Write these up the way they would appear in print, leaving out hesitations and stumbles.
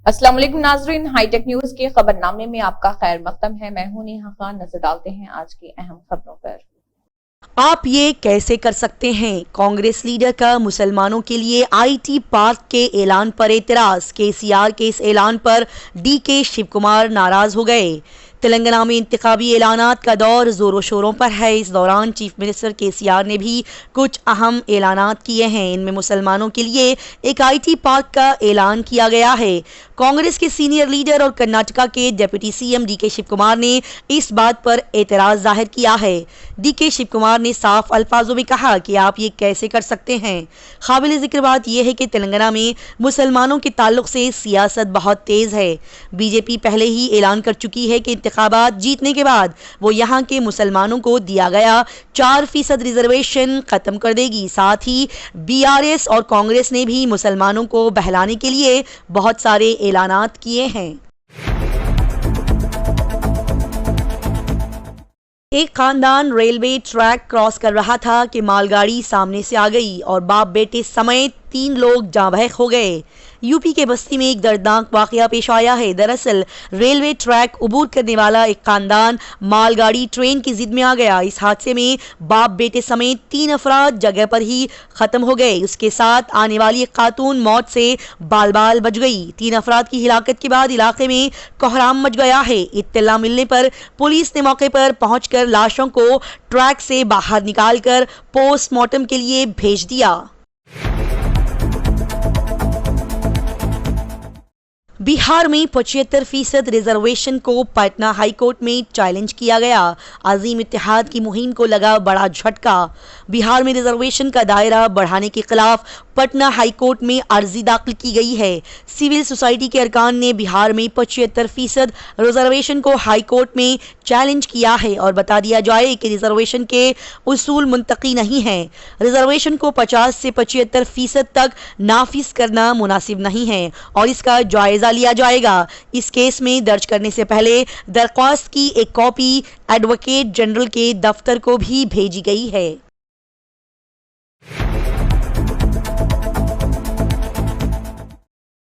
अस्सलाम वालेकुम नाज़रीन, हाईटेक न्यूज के खबरनामे में आपका खैर मकदम है। मैं हूं नेहा खान। नजर डालते हैं आज की अहम खबरों पर। आप ये कैसे कर सकते हैं? कांग्रेस लीडर का मुसलमानों के लिए आईटी पार्क के ऐलान पर एतराज। केसीआर के इस ऐलान पर डीके शिव कुमार नाराज हो गए। तेलंगाना में इंतखाबी ऐलानात का दौर जोरों शोरों पर है। इस दौरान चीफ मिनिस्टर केसीआर ने भी कुछ अहम ऐलानात किए हैं। इनमें मुसलमानों के लिए एक आईटी पार्क का ऐलान किया गया है। कांग्रेस के सीनियर लीडर और कर्नाटका के deputy CM DK Shivakumar ने इस बात पर एतराज जाहिर किया है। डीके शिव कुमार ने साफ अल्फाजों में कहा कि आप ये कैसे कर सकते हैं। काबिल जिक्र बात यह है कि तेलंगाना में मुसलमानों के ताल्लुक से सियासत बहुत तेज है। बीजेपी पहले ही ऐलान कर चुकी है कि इंतखाबात जीतने के बाद वो यहाँ के मुसलमानों को दिया गया 4% रिजर्वेशन खत्म कर देगी। साथ ही बीआरएस और कांग्रेस ने भी मुसलमानों को बहलाने के लिए बहुत सारे ऐलानात किए हैं। एक खानदान रेलवे ट्रैक क्रॉस कर रहा था कि मालगाड़ी सामने से आ गई और बाप बेटे समेत 3 लोग जाँ बहक हो गए। यूपी के बस्ती में एक दर्दनाक वाकया पेश आया है। दरअसल रेलवे ट्रैक उबूर करने वाला एक खानदान मालगाड़ी ट्रेन की जिद में आ गया। इस हादसे में बाप बेटे समेत 3 अफराद जगह पर ही खत्म हो गए। उसके साथ आने वाली एक खातून मौत से बाल बाल बच गई। 3 अफराद की हिलाकत के बाद इलाके में कोहराम मच गया है। इत्तला मिलने पर पुलिस ने मौके पर पहुंचकर लाशों को ट्रैक से बाहर निकालकर पोस्टमार्टम के लिए भेज दिया। बिहार में 75% रिजर्वेशन को पटना हाईकोर्ट में चैलेंज किया गया। अजीम इत्तेहाद की मुहिम को लगा बड़ा झटका। बिहार में रिजर्वेशन का दायरा बढ़ाने के खिलाफ पटना हाईकोर्ट में अर्जी दाखिल की गई है। सिविल सोसाइटी के अरकान ने बिहार में 75% रिजर्वेशन को हाईकोर्ट में चैलेंज किया है और बता दिया जाए कि रिजर्वेशन के उसूल मुंतकी नहीं है। रिजर्वेशन को 50 से 75% तक नाफिज करना मुनासिब नहीं है और इसका जायजा लिया जाएगा। इस केस में दर्ज करने से पहले दरख्वास्त की एक कॉपी एडवोकेट जनरल के दफ्तर को भी भेजी गई है।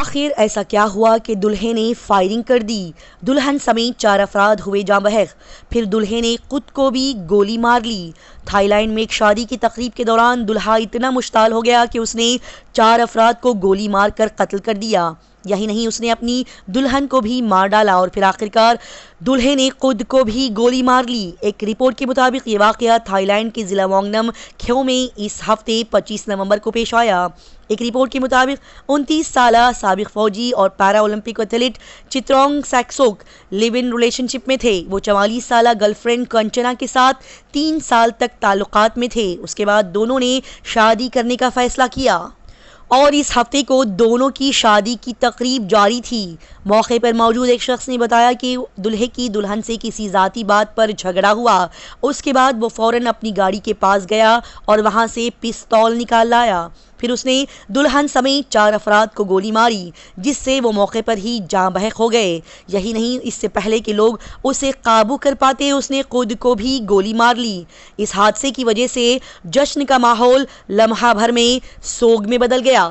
आखिर ऐसा क्या हुआ कि दुल्हे ने फायरिंग कर दी? दुल्हन समेत 4 अफराद हुए जाँ बहक। फिर दुल्हे ने खुद को भी गोली मार ली। थाईलैंड में एक शादी की तकरीब के दौरान दुल्हा इतना मुश्ताल हो गया कि उसने 4 अफराद को गोली मार कर कत्ल कर दिया। यही नहीं, उसने अपनी दुल्हन को भी मार डाला और फिर आखिरकार दुल्हे ने खुद को भी गोली मार ली। एक रिपोर्ट के मुताबिक ये वाकया थाईलैंड के जिला वांगनम ख्यो में इस हफ्ते 25 नवंबर को पेश आया। एक रिपोर्ट के मुताबिक 29 साला साबिक फौजी और पैरा ओलंपिक एथलीट चित्रोंग सैक्सोक लिव इन रिलेशनशिप में थे। वो 44 साला गर्लफ्रेंड कंचना के साथ 3 साल तक ताल्लुकात में थे। उसके बाद दोनों ने शादी करने का फैसला किया और इस हफ्ते को दोनों की शादी की तकरीब जारी थी। मौके पर मौजूद एक शख्स ने बताया कि दुल्हे की दुल्हन से किसी ज़ाती बात पर झगड़ा हुआ। उसके बाद वो फ़ौरन अपनी गाड़ी के पास गया और वहां से पिस्तौल निकाल लाया। फिर उसने दुल्हन समेत 4 अफराद को गोली मारी, जिससे वो मौके पर ही जाँ बहक हो गए। यही नहीं, इससे पहले कि लोग उसे काबू कर पाते उसने खुद को भी गोली मार ली। इस हादसे की वजह से जश्न का माहौल लम्हा भर में सोग में बदल गया।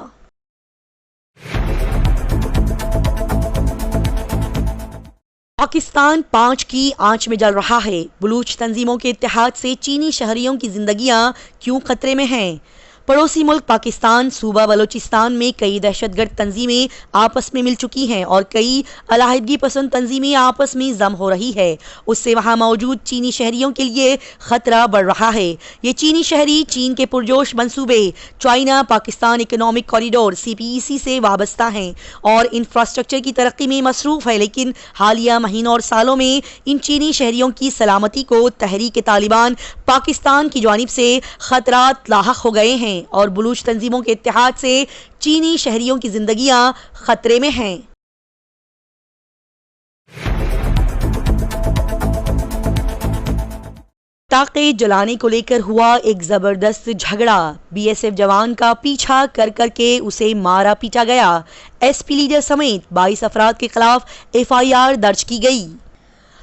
पाकिस्तान 5 की आंच में जल रहा है। बलूच तंजीमों के इत्तेहाद से चीनी शहरियों की जिंदगियां क्यों खतरे में हैं? पड़ोसी मुल्क पाकिस्तान सूबा बलोचिस्तान में कई दहशतगर्द तंजीमें आपस में मिल चुकी हैं और कई अलहदगी पसंद तंजीमें आपस में जम हो रही है। उससे वहां मौजूद चीनी शहरियों के लिए खतरा बढ़ रहा है। ये चीनी शहरी चीन के पुरजोश मंसूबे China Pakistan economic corridor CPEC से वाबस्ता हैं और इंफ्रास्ट्रक्चर की तरक्की में मसरूफ है, लेकिन हालिया महीनों और सालों में इन चीनी शहरियों की सलामती को तहरीक तालिबान पाकिस्तान की जानिब से खतरात लाहक हो गए हैं और बलूच तंजीमों के इत्तेहाद से चीनी शहरियों की जिंदगियां खतरे में हैं। पटाखे जलाने को लेकर हुआ एक जबरदस्त झगड़ा। BSF जवान का पीछा कर करके उसे मारा पीटा गया। SP लीडर समेत 22 अफराद के खिलाफ FIR दर्ज की गई।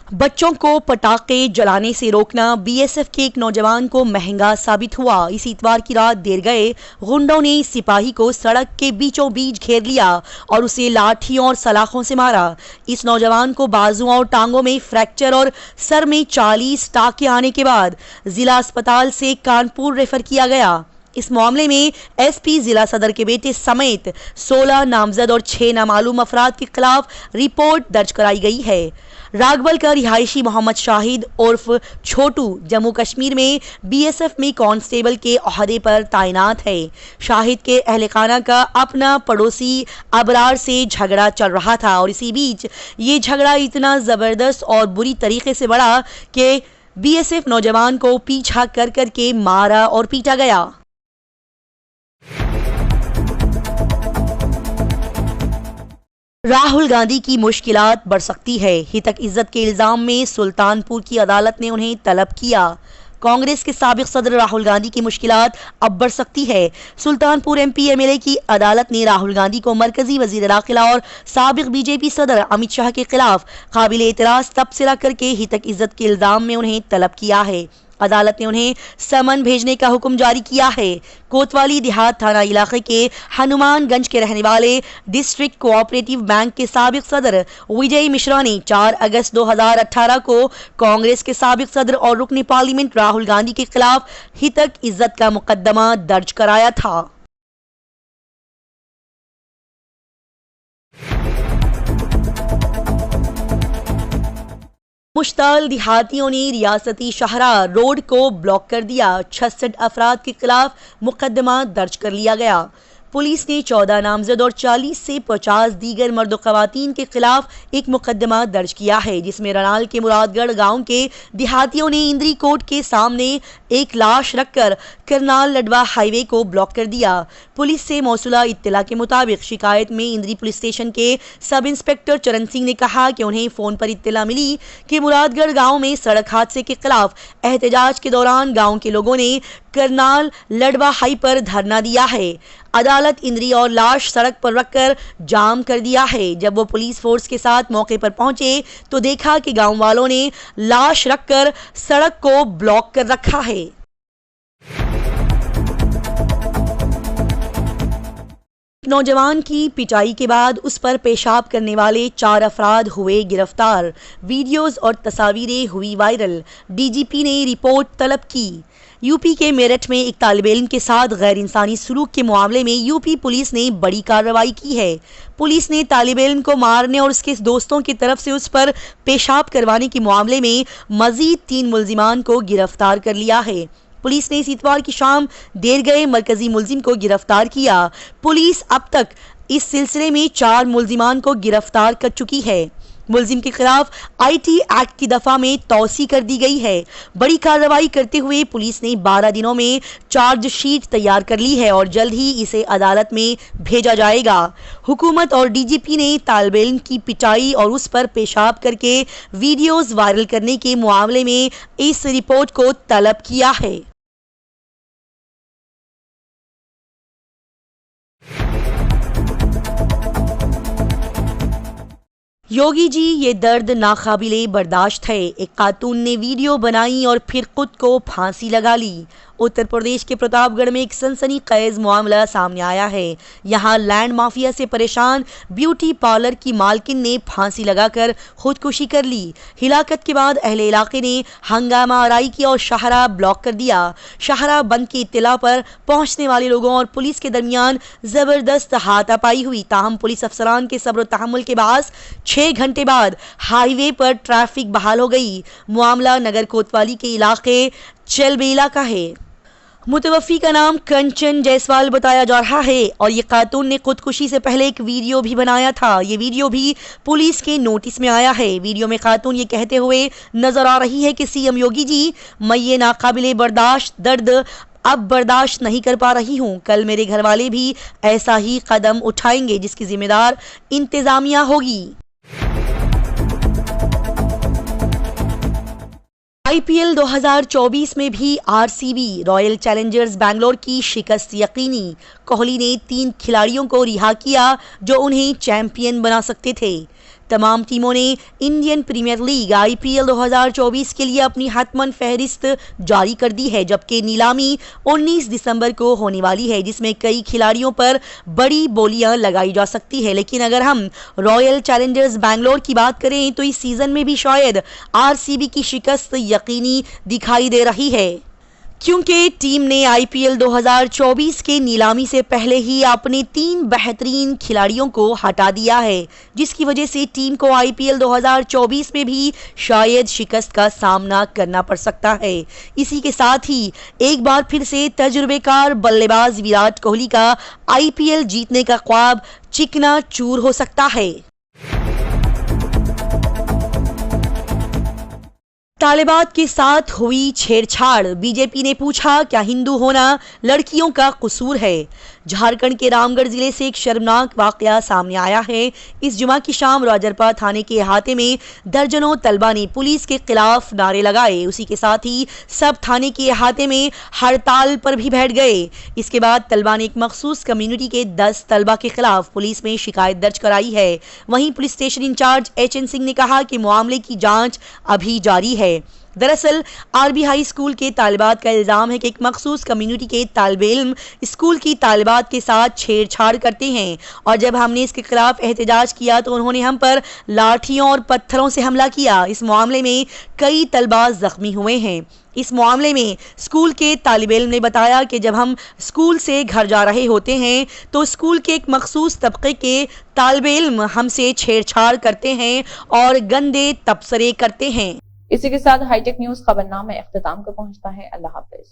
बच्चों को पटाखे जलाने से रोकना बीएसएफ के एक नौजवान को महंगा साबित हुआ। इस इतवार की रात देर गए गुंडों ने सिपाही को सड़क के बीचों बीच घेर लिया और उसे लाठियों और सलाखों से मारा। इस नौजवान को बाजुओं और टांगों में फ्रैक्चर और सर में 40 टाके आने के बाद जिला अस्पताल से कानपुर रेफर किया गया। इस मामले में एसपी जिला सदर के बेटे समेत 16 नामजद और 6 नामालूम अफराद के खिलाफ रिपोर्ट दर्ज कराई गई है। रागबल का रिहायशी मोहम्मद शाहिद उर्फ छोटू जम्मू कश्मीर में बीएसएफ में कांस्टेबल के ओहदे पर तैनात है। शाहिद के अहलखाना का अपना पड़ोसी अबरार से झगड़ा चल रहा था और इसी बीच ये झगड़ा इतना जबरदस्त और बुरी तरीके से बढ़ा कि बीएसएफ नौजवान को पीछा कर करके मारा और पीटा गया। राहुल गांधी की मुश्किलात बढ़ सकती है। हितक इज्जत के इल्जाम में सुल्तानपुर की अदालत ने उन्हें तलब किया। कांग्रेस के साबिक सदर राहुल गांधी की मुश्किलात अब बढ़ सकती है। सुल्तानपुर एमपी एमएलए की अदालत ने राहुल गांधी को मरकजी वजीर दाखिला और साबिक बीजेपी सदर अमित शाह के खिलाफ काबिल एतराज तबसरा करके हितक इज्जत के इल्जाम में उन्हें तलब किया है। अदालत ने उन्हें समन भेजने का हुक्म जारी किया है। कोतवाली देहात थाना इलाके के हनुमानगंज के रहने वाले डिस्ट्रिक्ट कोऑपरेटिव बैंक के साबिक सदर विजय मिश्रा ने 4 अगस्त 2018 को कांग्रेस के साबिक सदर और रुकन पार्लियामेंट राहुल गांधी के खिलाफ हितक इज्जत का मुकदमा दर्ज कराया था। मुश्ताल देहातियों ने रियासती शाहराह रोड को ब्लॉक कर दिया। 66 अफराद के खिलाफ मुकदमा दर्ज कर लिया गया। पुलिस ने 14 नामजद और 40 से 50 दीगर मर्द व खवातीन के खिलाफ एक मुकदमा दर्ज किया है, जिसमें रनाल के मुरादगढ़ गांव के देहातियों ने इंद्री कोर्ट के सामने एक लाश रखकर करनाल लडवा हाईवे को ब्लॉक कर दिया। पुलिस से मौसूला इत्तला के मुताबिक शिकायत में इंद्री पुलिस स्टेशन के सब इंस्पेक्टर चरण सिंह ने कहा कि उन्हें फोन पर इत्तला मिली कि मुरादगढ़ गांव में सड़क हादसे के खिलाफ एहतजाज के दौरान गांव के लोगों ने करनाल लडवा हाई पर धरना दिया है। अदालत इंद्री और लाश सड़क पर रखकर जाम कर दिया है। जब वो पुलिस फोर्स के साथ मौके पर पहुंचे तो देखा कि गांव वालों ने लाश रखकर सड़क को ब्लॉक कर रखा है। नौजवान की पिटाई के बाद उस पर पेशाब करने वाले 4 अफराद हुए गिरफ्तार। वीडियोस और तस्वीरें हुई वायरल। डीजीपी ने रिपोर्ट तलब की। यूपी के मेरठ में एक तालिब इल्म के साथ गैर इंसानी सलूक के मामले में यूपी पुलिस ने बड़ी कार्रवाई की है। पुलिस ने तालिब इल्म को मारने और उसके दोस्तों की तरफ से उस पर पेशाब करवाने के मामले में मजीद 3 मुल्जिमान को गिरफ्तार कर लिया है। पुलिस ने इस इतवार की शाम देर गए मरकजी मुल्जिम को गिरफ्तार किया। पुलिस अब तक इस सिलसिले में 4 मुल्जिमान को गिरफ्तार कर चुकी है। मुल्जिम के खिलाफ आईटी एक्ट की दफा में तौसी कर दी गई है। बड़ी कार्रवाई करते हुए पुलिस ने 12 दिनों में चार्जशीट तैयार कर ली है और जल्द ही इसे अदालत में भेजा जाएगा। हुकूमत और डीजीपी ने तालिब इल्म की पिटाई और उस पर पेशाब करके वीडियोस वायरल करने के मामले में इस रिपोर्ट को तलब किया है। योगी जी, ये दर्द नाकाबिले बर्दाश्त है। एक खातून ने वीडियो बनाई और फिर खुद को फांसी लगा ली। उत्तर प्रदेश के प्रतापगढ़ में एक सनसनीखेज मामला सामने आया है। यहाँ लैंड माफिया से परेशान ब्यूटी पार्लर की मालकिन ने फांसी लगाकर खुदकुशी कर ली। हिलाकत के बाद अहले इलाके ने हंगामा आराई किया और शाहराह ब्लॉक कर दिया। शाहराह बंद की इत्तला पर पहुंचने वाले लोगों और पुलिस के दरमियान जबरदस्त हाथापाई हुई। ताहम पुलिस अफसरान के सब्र तहम्मुल के बाद 6 घंटे बाद हाईवे पर ट्रैफिक बहाल हो गई। मामला नगर कोतवाली के इलाके चलबेला का है। मुतवफ़ी का नाम कंचन जायसवाल बताया जा रहा है और ये खातून ने खुदकुशी से पहले एक वीडियो भी बनाया था। ये वीडियो भी पुलिस के नोटिस में आया है। वीडियो में खातून ये कहते हुए नजर आ रही है कि सीएम योगी जी, मैं ये नाकाबिले बर्दाश्त दर्द अब बर्दाश्त नहीं कर पा रही हूँ। कल मेरे घर वाले भी ऐसा ही कदम उठाएंगे जिसकी जिम्मेदार इंतजामिया होगी। आईपीएल 2024 में भी आरसीबी रॉयल चैलेंजर्स बैंगलोर की शिकस्त यकीनी। कोहली ने 3 खिलाड़ियों को रिहा किया जो उन्हें चैंपियन बना सकते थे। तमाम टीमों ने इंडियन प्रीमियर लीग IPL 2024 के लिए अपनी हतमन फहरिस्त जारी कर दी है, जबकि नीलामी 19 दिसंबर को होने वाली है, जिसमें कई खिलाड़ियों पर बड़ी बोलियां लगाई जा सकती है। लेकिन अगर हम रॉयल चैलेंजर्स बैंगलोर की बात करें तो इस सीजन में भी शायद RCB की शिकस्त यकीनी दिखाई दे रही है, क्योंकि टीम ने IPL 2024 के नीलामी से पहले ही अपने 3 बेहतरीन खिलाड़ियों को हटा दिया है, जिसकी वजह से टीम को IPL 2024 में भी शायद शिकस्त का सामना करना पड़ सकता है। इसी के साथ ही एक बार फिर से तजुर्बेकार बल्लेबाज विराट कोहली का IPL जीतने का ख्वाब चिकना चूर हो सकता है। तालिबात के साथ हुई छेड़छाड़, बीजेपी ने पूछा क्या हिंदू होना लड़कियों का कसूर है। झारखंड के रामगढ़ जिले से एक शर्मनाक वाकया सामने आया है। इस जुमा की शाम राजरपा थाने के अहाते में दर्जनों तलबा ने पुलिस के खिलाफ नारे लगाए। उसी के साथ ही सब थाने के अहाते में हड़ताल पर भी बैठ गए। इसके बाद तलबा ने एक मखसूस कम्युनिटी के 10 तलबा के खिलाफ पुलिस में शिकायत दर्ज कराई है। वहीं police station in charge HN Singh ने कहा कि मामले की जांच अभी जारी है। दरअसल RB हाई स्कूल के तालिबात का इल्जाम है कि एक मखसूस कम्युनिटी के तालिबे इल्म स्कूल की तालिबात के साथ छेड़छाड़ करते हैं, और जब हमने इसके खिलाफ एहतजाज किया तो उन्होंने हम पर लाठियों और पत्थरों से हमला किया। इस मामले में कई तलबा जख्मी हुए हैं। इस मामले में स्कूल के तालिबे इल्म ने बताया कि जब हम स्कूल से घर जा रहे होते हैं तो स्कूल के एक मखसूस तबके के तालिबे इल्म हमसे छेड़छाड़ करते हैं और गंदे तबसरे करते हैं। इसी के साथ हाईटेक न्यूज खबरनामा इख्तिताम को पहुंचता है। अल्लाह हाफिज।